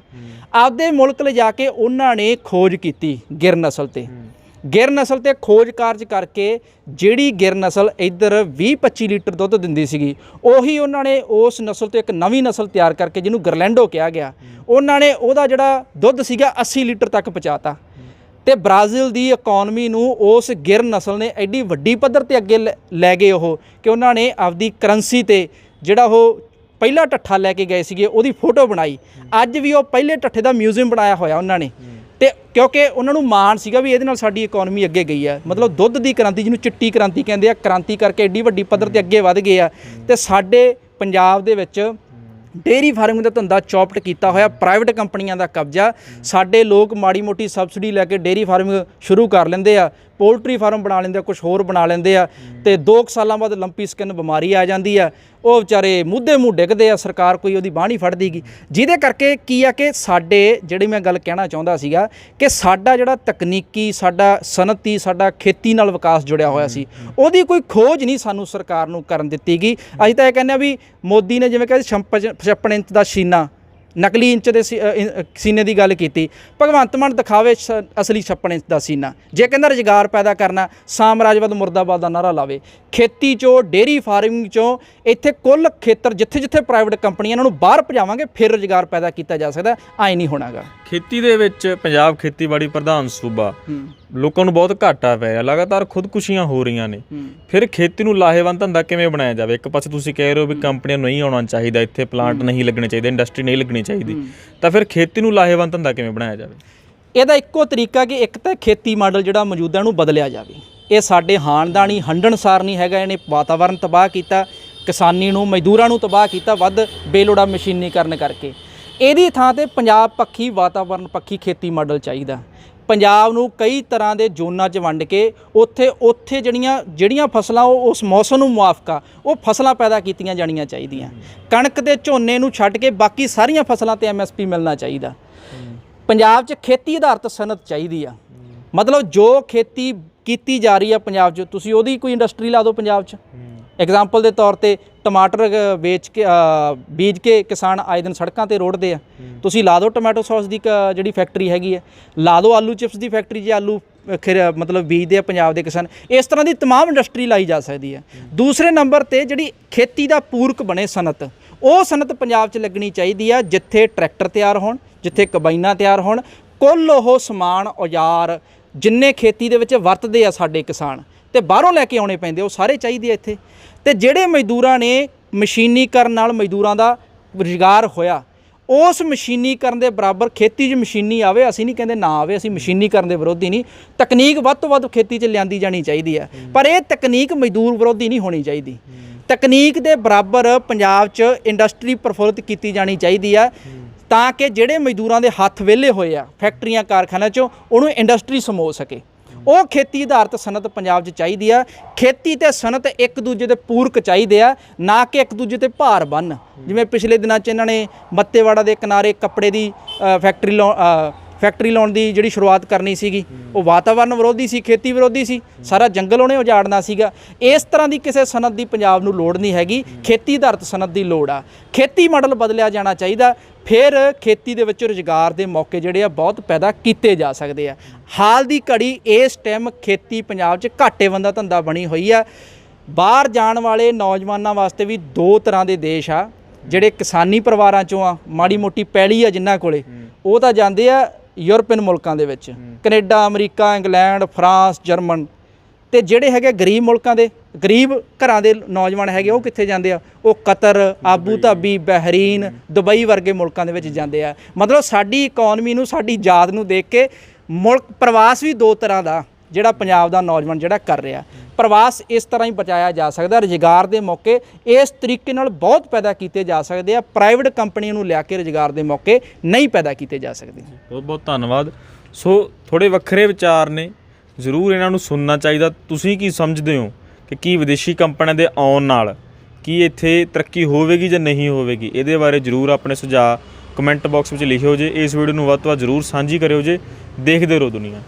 ਆਪਦੇ ਮੁਲਕ ਲਿਜਾ ਕੇ ਉਹਨਾਂ ਨੇ ਖੋਜ ਕੀਤੀ ਗਿਰ ਨਸਲ ਤੇ। ਗਿਰ ਨਸਲ ਤੇ ਖੋਜ ਕਾਰਜ ਕਰਕੇ ਜਿਹੜੀ ਗਿਰ ਨਸਲ ਇੱਧਰ 20-25 ਲੀਟਰ ਦੁੱਧ ਦਿੰਦੀ ਸੀਗੀ, ਉਹੀ ਉਹਨਾਂ ਨੇ ਉਸ ਨਸਲ ਤੋਂ ਇੱਕ ਨਵੀਂ ਨਸਲ ਤਿਆਰ ਕਰਕੇ, ਜਿਹਨੂੰ ਗਰਲੈਂਡੋ ਕਿਹਾ ਗਿਆ, ਉਹਨਾਂ ਨੇ ਉਹਦਾ ਜਿਹੜਾ ਦੁੱਧ ਸੀਗਾ 80 ਲੀਟਰ ਤੱਕ ਪਹੁੰਚਾਤਾ। ਤੇ ਬ੍ਰਾਜ਼ੀਲ ਦੀ ਇਕਨੋਮੀ ਨੂੰ ਉਸ ਗਿਰ ਨਸਲ ਨੇ ਐਡੀ ਵੱਡੀ ਪੱਧਰ ਤੇ ਅੱਗੇ ਲੈ ਗਏ ਉਹ, ਕਿ ਉਹਨਾਂ ਨੇ ਆਪਦੀ ਕਰੰਸੀ ਤੇ ਜਿਹੜਾ ਉਹ ਪਹਿਲਾ ਢੱਠਾ ਲੈ ਕੇ ਗਏ ਸੀਗੇ ਉਹਦੀ ਫੋਟੋ ਬਣਾਈ। ਅੱਜ ਵੀ ਉਹ ਪਹਿਲੇ ਢੱਠੇ ਦਾ ਮਿਊਜ਼ੀਅਮ ਬਣਾਇਆ ਹੋਇਆ ਉਹਨਾਂ ਨੇ। ਤੇ ਕਿਉਂਕਿ ਉਹਨਾਂ ਨੂੰ ਮਾਣ ਸੀਗਾ ਵੀ ਇਹਦੇ ਨਾਲ ਸਾਡੀ ਇਕਨੋਮੀ ਅੱਗੇ ਗਈ ਹੈ। ਮਤਲਬ ਦੁੱਧ ਦੀ ਕ੍ਰਾਂਤੀ, ਜਿਹਨੂੰ ਚਿੱਟੀ ਕ੍ਰਾਂਤੀ ਕਹਿੰਦੇ ਆ, ਕ੍ਰਾਂਤੀ ਕਰਕੇ ਐਡੀ ਵੱਡੀ ਪੱਧਰ ਤੇ ਅੱਗੇ ਵੱਧ ਗਏ ਆ। ਤੇ ਸਾਡੇ ਪੰਜਾਬ ਦੇ ਵਿੱਚ ਡੇਅਰੀ ਫਾਰਮਿੰਗ ਦਾ ਧੰਦਾ ਚੌਪਟ ਕੀਤਾ ਹੋਇਆ, ਪ੍ਰਾਈਵੇਟ ਕੰਪਨੀਆਂ ਦਾ ਕਬਜ਼ਾ। ਸਾਡੇ ਲੋਕ ਮਾੜੀ ਮੋਟੀ ਸਬਸਿਡੀ ਲੈ ਕੇ ਡੇਅਰੀ ਫਾਰਮਿੰਗ ਸ਼ੁਰੂ ਕਰ ਲੈਂਦੇ ਆ, ਪੋਲਟਰੀ ਫਾਰਮ ਬਣਾ ਲੈਂਦੇ ਆ, ਕੁਛ ਹੋਰ ਬਣਾ ਲੈਂਦੇ ਆ, ਤੇ 2 ਸਾਲਾਂ ਬਾਅਦ ਲੰਪੀ ਸਕਿਨ ਬਿਮਾਰੀ ਆ ਜਾਂਦੀ ਆ। ਉਹ ਵਿਚਾਰੇ ਮੁੱਦੇ ਮੂੰਹ ਡਿੱਗਦੇ ਆ, ਸਰਕਾਰ ਕੋਈ ਉਹਦੀ ਬਾਂਹ ਨਹੀਂ ਫੜਦੀਗੀ। ਜਿਹਦੇ ਕਰਕੇ ਕੀ ਆ ਕਿ ਸਾਡੇ, ਜਿਹੜੀ ਮੈਂ ਗੱਲ ਕਹਿਣਾ ਚਾਹੁੰਦਾ ਸੀਗਾ ਕਿ ਸਾਡਾ ਜਿਹੜਾ ਤਕਨੀਕੀ, ਸਾਡਾ ਸਨਅਤੀ, ਸਾਡਾ ਖੇਤੀ ਨਾਲ ਵਿਕਾਸ ਜੁੜਿਆ ਹੋਇਆ ਸੀ, ਉਹਦੀ ਕੋਈ ਖੋਜ ਨਹੀਂ ਸਾਨੂੰ ਸਰਕਾਰ ਨੂੰ ਕਰਨ ਦਿੱਤੀ ਗਈ। ਅਸੀਂ ਤਾਂ ਇਹ ਕਹਿੰਦੇ ਆ ਵੀ ਮੋਦੀ ਨੇ ਜਿਵੇਂ ਕਹਿੰਦੇ 56 ਇੰਚ ਦਾ ਸੀਨਾ, ਨਕਲੀ ਇੰਚ ਦੇ ਸੀਨੇ ਦੀ ਗੱਲ ਕੀਤੀ, ਭਗਵੰਤ ਮਾਨ ਦਿਖਾਵੇ ਅਸਲੀ 56 ਇੰਚ ਦਾ ਸੀਨਾ। ਜੇ ਕਹਿੰਦਾ ਰੁਜ਼ਗਾਰ ਪੈਦਾ ਕਰਨਾ, ਸਾਮਰਾਜਵਾਦ ਮੁਰਦਾਬਾਦ ਦਾ ਨਾਰਾ ਲਾਵੇ। ਖੇਤੀ 'ਚੋਂ, ਡੇਅਰੀ ਫਾਰਮਿੰਗ 'ਚੋਂ, ਇੱਥੇ ਕੁੱਲ ਖੇਤਰ ਜਿੱਥੇ ਜਿੱਥੇ ਪ੍ਰਾਈਵੇਟ ਕੰਪਨੀਆਂ, ਇਹਨਾਂ ਨੂੰ ਬਾਹਰ ਭਜਾਵਾਂਗੇ, ਫਿਰ ਰੁਜ਼ਗਾਰ ਪੈਦਾ ਕੀਤਾ ਜਾ ਸਕਦਾ। ਐਂ ਨਹੀਂ ਹੋਣਾਗਾ। ਖੇਤੀ ਦੇ ਵਿੱਚ ਪੰਜਾਬ ਖੇਤੀਬਾੜੀ ਪ੍ਰਧਾਨ ਸੂਬਾ, ਲੋਕਾਂ ਨੂੰ ਬਹੁਤ ਘਾਟਾ ਪੈ ਰਿਹਾ, ਲਗਾਤਾਰ ਖੁਦਕੁਸ਼ੀਆਂ ਹੋ ਰਹੀਆਂ ਨੇ। ਫਿਰ ਖੇਤੀ ਨੂੰ ਲਾਹੇਵੰਦ ਧੰਦਾ ਕਿਵੇਂ ਬਣਾਇਆ ਜਾਵੇ? ਇੱਕ ਪਾਸੇ ਤੁਸੀਂ ਕਹਿ ਰਹੇ ਹੋ ਵੀ ਕੰਪਨੀਆਂ ਨੂੰ ਨਹੀਂ ਆਉਣਾ ਚਾਹੀਦਾ, ਇੱਥੇ ਪਲਾਂਟ ਨਹੀਂ ਲੱਗਣੇ ਚਾਹੀਦੇ, ਇੰਡਸਟਰੀ ਨਹੀਂ ਲੱਗਣੀ ਚਾਹੀਦੀ, ਤਾਂ ਫਿਰ ਖੇਤੀ ਨੂੰ ਲਾਹੇਵੰਦ ਧੰਦਾ ਕਿਵੇਂ ਬਣਾਇਆ ਜਾਵੇ? ਇਹਦਾ ਇੱਕੋ ਤਰੀਕਾ ਕਿ ਇੱਕ ਤਾਂ ਖੇਤੀ ਮਾਡਲ ਜਿਹੜਾ ਮੌਜੂਦਾ ਨੂੰ ਬਦਲਿਆ ਜਾਵੇ। ਇਹ ਸਾਡੇ ਹਾਣਦਾਨੀ ਹੰਡਣਸਾਰ ਨਹੀਂ ਹੈਗਾ। ਇਹਨੇ ਵਾਤਾਵਰਨ ਤਬਾਹ ਕੀਤਾ, ਕਿਸਾਨੀ ਨੂੰ, ਮਜ਼ਦੂਰਾਂ ਨੂੰ ਤਬਾਹ ਕੀਤਾ, ਵੱਧ ਬੇਲੋੜਾ ਮਸ਼ੀਨੀਕਰਨ ਕਰਕੇ। ਇਹਦੀ ਥਾਂ ਤੇ ਪੰਜਾਬ ਪੱਖੀ, ਵਾਤਾਵਰਨ ਪੱਖੀ ਖੇਤੀ ਮਾਡਲ ਚਾਹੀਦਾ। ਪੰਜਾਬ ਨੂੰ ਕਈ ਤਰ੍ਹਾਂ ਦੇ ਜ਼ੋਨਾਂ 'ਚ ਵੰਡ ਕੇ ਉੱਥੇ ਜਿਹੜੀਆਂ ਫਸਲਾਂ ਉਹ ਉਸ ਮੌਸਮ ਨੂੰ ਮੁਆਫਕਾ, ਉਹ ਫਸਲਾਂ ਪੈਦਾ ਕੀਤੀਆਂ ਜਾਣੀਆਂ ਚਾਹੀਦੀਆਂ। ਕਣਕ ਤੇ ਝੋਨੇ ਨੂੰ ਛੱਡ ਕੇ ਬਾਕੀ ਸਾਰੀਆਂ ਫਸਲਾਂ ਤੇ MSP ਮਿਲਣਾ ਚਾਹੀਦਾ। ਪੰਜਾਬ 'ਚ ਖੇਤੀ ਆਧਾਰਿਤ ਸਨਅਤ ਚਾਹੀਦੀ ਆ। ਮਤਲਬ ਜੋ ਖੇਤੀ ਕੀਤੀ ਜਾ ਰਹੀ ਆ ਪੰਜਾਬ 'ਚ, ਤੁਸੀਂ ਉਹਦੀ ਕੋਈ ਇੰਡਸਟਰੀ ਲਾ ਦਿਓ ਪੰਜਾਬ 'ਚ। ਐਗਜ਼ਾਮਪਲ ਦੇ ਤੌਰ ਤੇ ਟਮਾਟਰ ਵੇਚ ਕੇ ਬੀਜ ਕੇ ਕਿਸਾਨ ਆਏ ਦਿਨ ਸੜਕਾਂ ਤੇ ਰੋੜਦੇ ਆ। ਤੁਸੀਂ ਲਾ ਦਿਓ ਟੋਮੈਟੋ ਸੌਸ ਦੀ ਜਿਹੜੀ ਫੈਕਟਰੀ ਹੈਗੀ ਹੈ, ਲਾ ਦਿਓ ਆਲੂ ਚਿਪਸ ਦੀ ਫੈਕਟਰੀ, ਜੇ ਆਲੂ ਮਤਲਬ ਬੀਜਦੇ ਆ ਪੰਜਾਬ ਦੇ ਕਿਸਾਨ। ਇਸ ਤਰ੍ਹਾਂ ਦੀ ਤਮਾਮ ਇੰਡਸਟਰੀ ਲਾਈ ਜਾ ਸਕਦੀ ਹੈ। ਦੂਸਰੇ ਨੰਬਰ ਤੇ ਜਿਹੜੀ ਖੇਤੀ ਦਾ ਪੂਰਕ ਬਣੇ ਸਨਅਤ, ਉਹ ਸਨਅਤ ਪੰਜਾਬ 'ਚ ਲੱਗਣੀ ਚਾਹੀਦੀ ਆ, ਜਿੱਥੇ ਟਰੈਕਟਰ ਤਿਆਰ ਹੋਣ, ਜਿੱਥੇ ਕੰਬਾਈਨਾਂ ਤਿਆਰ ਹੋਣ, ਕੁੱਲ ਉਹ ਸਮਾਨ ਔਜ਼ਾਰ ਜਿੰਨੇ ਖੇਤੀ ਦੇ ਵਿੱਚ ਵਰਤਦੇ ਆ ਸਾਡੇ ਕਿਸਾਨ ਤੇ ਬਾਹਰੋਂ ਲੈ ਕੇ ਆਉਣੇ ਪੈਂਦੇ, ਉਹ ਸਾਰੇ ਚਾਹੀਦੇ ਆ ਇੱਥੇ। ਤੇ ਜਿਹੜੇ ਮਜ਼ਦੂਰਾਂ ਨੇ ਮਸ਼ੀਨੀਕਰਨ ਨਾਲ ਮਜ਼ਦੂਰਾਂ ਦਾ ਰੁਜ਼ਗਾਰ ਹੋਇਆ, ਉਸ ਮਸ਼ੀਨੀਕਰਨ ਦੇ ਬਰਾਬਰ ਖੇਤੀ 'ਚ ਮਸ਼ੀਨੀ ਆਵੇ। ਅਸੀਂ ਨਹੀਂ ਕਹਿੰਦੇ ਨਾ ਆਵੇ, ਅਸੀਂ ਮਸ਼ੀਨੀਕਰਨ ਦੇ ਵਿਰੋਧੀ ਨਹੀਂ। ਤਕਨੀਕ ਵੱਧ ਤੋਂ ਵੱਧ ਖੇਤੀ 'ਚ ਲਿਆਂਦੀ ਜਾਣੀ ਚਾਹੀਦੀ ਹੈ, ਪਰ ਇਹ ਤਕਨੀਕ ਮਜ਼ਦੂਰ ਵਿਰੋਧੀ ਨਹੀਂ ਹੋਣੀ ਚਾਹੀਦੀ। ਤਕਨੀਕ ਦੇ ਬਰਾਬਰ ਪੰਜਾਬ 'ਚ ਇੰਡਸਟਰੀ ਪ੍ਰਫੁੱਲਿਤ ਕੀਤੀ ਜਾਣੀ ਚਾਹੀਦੀ ਆ, ਤਾਂ ਕਿ ਜਿਹੜੇ ਮਜ਼ਦੂਰਾਂ ਦੇ ਹੱਥ ਵਿਹਲੇ ਹੋਏ ਆ ਫੈਕਟਰੀਆਂ ਕਾਰਖਾਨਿਆਂ 'ਚੋਂ, ਉਹਨੂੰ ਇੰਡਸਟਰੀ ਸਮੋ ਸਕੇ। ਉਹ ਖੇਤੀ ਆਧਾਰਿਤ ਸਨਅਤ ਪੰਜਾਬ 'ਚ ਚਾਹੀਦੀ ਆ। ਖੇਤੀ ਤੇ ਸਨਅਤ ਇੱਕ ਦੂਜੇ ਦੇ ਪੂਰਕ ਚਾਹੀਦੇ ਆ, ਨਾ ਕਿ ਇੱਕ ਦੂਜੇ ਤੇ ਭਾਰ ਬੰਨ। ਜਿਵੇਂ ਪਿਛਲੇ ਦਿਨਾਂ 'ਚ ਇਹਨਾਂ ਨੇ ਮੱਤੇਵਾੜਾ ਦੇ ਕਿਨਾਰੇ ਕੱਪੜੇ ਦੀ ਫੈਕਟਰੀ ਲਾਉਣ ਦੀ ਜਿਹੜੀ ਸ਼ੁਰੂਆਤ ਕਰਨੀ ਸੀਗੀ, ਉਹ ਵਾਤਾਵਰਨ ਵਿਰੋਧੀ ਸੀ, ਖੇਤੀ ਵਿਰੋਧੀ ਸੀ, ਸਾਰਾ ਜੰਗਲ ਉਹਨੇ ਉਜਾੜਨਾ ਸੀਗਾ। ਇਸ ਤਰ੍ਹਾਂ ਦੀ ਕਿਸੇ ਸਨਅਤ ਦੀ ਪੰਜਾਬ ਨੂੰ ਲੋੜ ਨਹੀਂ ਹੈਗੀ, ਖੇਤੀ ਆਧਾਰਿਤ ਸਨਅਤ ਦੀ ਲੋੜ ਆ। ਖੇਤੀ ਮਾਡਲ ਬਦਲਿਆ ਜਾਣਾ ਚਾਹੀਦਾ, ਫਿਰ ਖੇਤੀ ਦੇ ਵਿੱਚ ਰੁਜ਼ਗਾਰ ਦੇ ਮੌਕੇ ਜਿਹੜੇ ਆ ਬਹੁਤ ਪੈਦਾ ਕੀਤੇ ਜਾ ਸਕਦੇ ਆ। ਹਾਲ ਦੀ ਘੜੀ ਇਸ ਟਾਈਮ ਖੇਤੀ ਪੰਜਾਬ 'ਚ ਘਾਟੇਬੰਦਾ ਧੰਦਾ ਬਣੀ ਹੋਈ ਆ। ਬਾਹਰ ਜਾਣ ਵਾਲੇ ਨੌਜਵਾਨਾਂ ਵਾਸਤੇ ਵੀ ਦੋ ਤਰ੍ਹਾਂ ਦੇ ਦੇਸ਼ ਆ। ਜਿਹੜੇ ਕਿਸਾਨੀ ਪਰਿਵਾਰਾਂ 'ਚੋਂ ਆ, ਮਾੜੀ ਮੋਟੀ ਪੈਲੀ ਆ ਜਿਨ੍ਹਾਂ ਕੋਲੇ, ਉਹ ਤਾਂ ਜਾਂਦੇ ਆ ਯੂਰਪੀਅਨ ਮੁਲਕਾਂ ਦੇ ਵਿੱਚ, Canada, America, England, France, German. ਤੇ ਜਿਹੜੇ ਹੈਗੇ ਗਰੀਬ ਮੁਲਕਾਂ ਦੇ, ਗਰੀਬ ਘਰਾਂ ਦੇ ਨੌਜਵਾਨ ਹੈਗੇ, ਉਹ ਕਿੱਥੇ ਜਾਂਦੇ ਆ? ਉਹ Qatar, Abu Dhabi, Bahrain, Dubai ਵਰਗੇ ਮੁਲਕਾਂ ਦੇ ਵਿੱਚ ਜਾਂਦੇ ਆ। ਮਤਲਬ ਸਾਡੀ ਇਕੋਨਮੀ ਨੂੰ, ਸਾਡੀ ਜਾਤ ਨੂੰ ਦੇਖ ਕੇ ਮੁਲਕ ਪ੍ਰਵਾਸ ਵੀ ਦੋ ਤਰ੍ਹਾਂ ਦਾ ਜਿਹੜਾ ਪੰਜਾਬ ਦਾ ਨੌਜਵਾਨ ਜਿਹੜਾ ਕਰ ਰਿਹਾ। ਪ੍ਰਵਾਸ ਇਸ ਤਰ੍ਹਾਂ ਹੀ ਬਚਾਇਆ ਜਾ ਸਕਦਾ। ਰੁਜ਼ਗਾਰ ਦੇ ਮੌਕੇ ਇਸ ਤਰੀਕੇ ਨਾਲ ਬਹੁਤ ਪੈਦਾ ਕੀਤੇ ਜਾ ਸਕਦੇ ਆ। ਪ੍ਰਾਈਵੇਟ ਕੰਪਨੀਆਂ ਨੂੰ ਲਿਆ ਕੇ ਰੁਜ਼ਗਾਰ ਦੇ ਮੌਕੇ ਨਹੀਂ ਪੈਦਾ ਕੀਤੇ ਜਾ ਸਕਦੇ। ਬਹੁਤ ਬਹੁਤ ਧੰਨਵਾਦ। ਸੋ ਥੋੜ੍ਹੇ ਵੱਖਰੇ ਵਿਚਾਰ ਨੇ, ਜ਼ਰੂਰ ਇਹਨਾਂ ਨੂੰ ਸੁਣਨਾ ਚਾਹੀਦਾ। ਤੁਸੀਂ ਕੀ ਸਮਝਦੇ ਹੋ ਕਿ ਕੀ ਵਿਦੇਸ਼ੀ ਕੰਪਨੀਆਂ ਦੇ ਆਉਣ ਨਾਲ ਕੀ ਇੱਥੇ ਤਰੱਕੀ ਹੋਵੇਗੀ ਜਾਂ ਨਹੀਂ ਹੋਵੇਗੀ? ਇਹਦੇ ਬਾਰੇ ਜ਼ਰੂਰ ਆਪਣੇ ਸੁਝਾਅ ਕਮੈਂਟ ਬਾਕਸ ਵਿੱਚ ਲਿਖਿਓ ਜੇ। ਇਸ ਵੀਡੀਓ ਨੂੰ ਵੱਧ ਤੋਂ ਵੱਧ ਜ਼ਰੂਰ ਸਾਂਝੀ ਕਰਿਓ ਜੇ। ਦੇਖਦੇ ਰਹੋ ਦੁਨੀਆ।